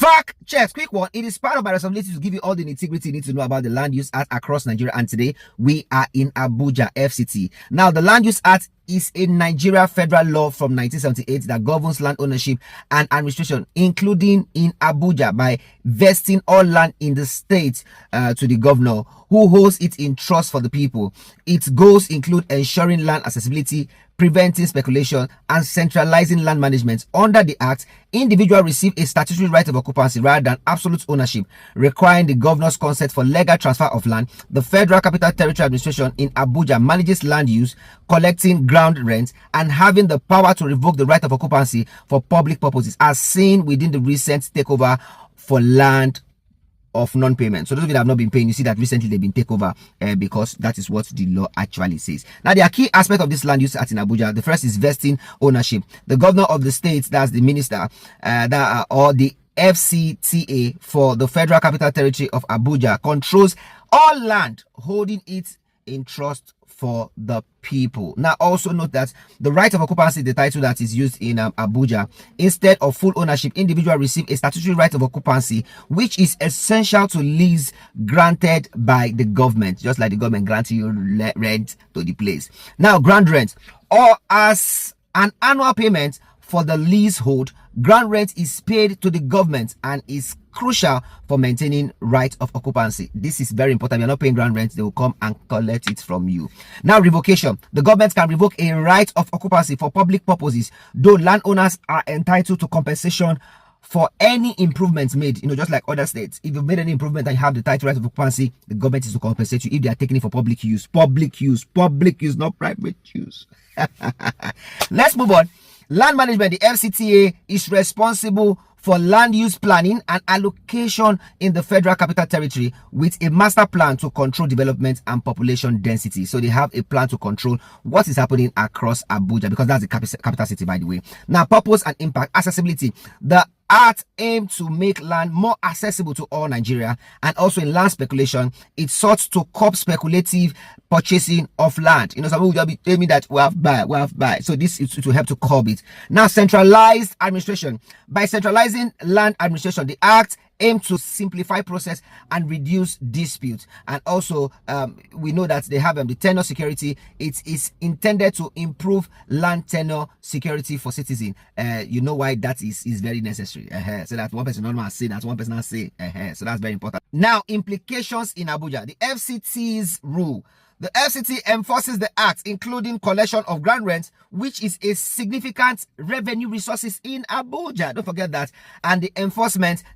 Fact checks, quick one. It is part of my responsibility to give you all the nitty-gritty you need to know about the Land Use Act across Nigeria, and today we are in Abuja, FCT. Now, the Land Use Act is a Nigeria federal law from 1978 that governs land ownership and administration, including in Abuja, by vesting all land in the state to the governor, who holds it in trust for the people. Its goals include ensuring land accessibility, preventing speculation, and centralizing land management. Under the Act, individuals receive a statutory right of occupancy rather than absolute ownership, requiring the governor's consent for legal transfer of land. The Federal Capital Territory Administration in Abuja manages land use, collecting ground rent, and having the power to revoke the right of occupancy for public purposes, as seen within the recent takeover for land of non-payment. So those of you that have not been paying, you see that recently they've been taken over because that is what the law actually says. Now, there are key aspects of this land use act in Abuja. The first is vesting ownership. The governor of the state, that's the minister, or the FCTA for the Federal Capital Territory of Abuja, controls all land, holding it in trust for the people. Now, also note that the right of occupancy, the title that is used in Abuja, instead of full ownership, individual receive a statutory right of occupancy, which is essential to lease granted by the government, just like the government granting you rent to the place. Now, ground rent, or as an annual payment for the leasehold, ground rent is paid to the government and is crucial for maintaining right of occupancy. This is very important. You're not paying ground rent, they will come and collect it from you. Now, revocation. The government can revoke a right of occupancy for public purposes, though landowners are entitled to compensation for any improvements made, just like other states. If you've made any improvement and you have the title right of occupancy, the government is to compensate you if they are taking it for public use, not private use. Let's move on. Land management. The FCTA is responsible for land use planning and allocation in the Federal Capital Territory, with a master plan to control development and population density. So they have a plan to control what is happening across Abuja, because that's the capital city, by the way. Now, purpose and impact. Accessibility. The Act aimed to make land more accessible to all Nigeria, and also in land speculation, it sought to curb speculative purchasing of land. Some people will be telling me that we have buy. So this is to help to curb it. Now, centralized administration. By centralizing land administration, the Act aimed to simplify process and reduce disputes. And also, we know that they have the tenure security. It is intended to improve land tenure security for citizens. You know why that is very necessary. So that one person not say, that one person not say. So that's very important. Now, implications in Abuja. The FCT's rule. The FCT enforces the Act, including collection of ground rent, which is a significant revenue resources in Abuja. Don't forget that. And the enforcement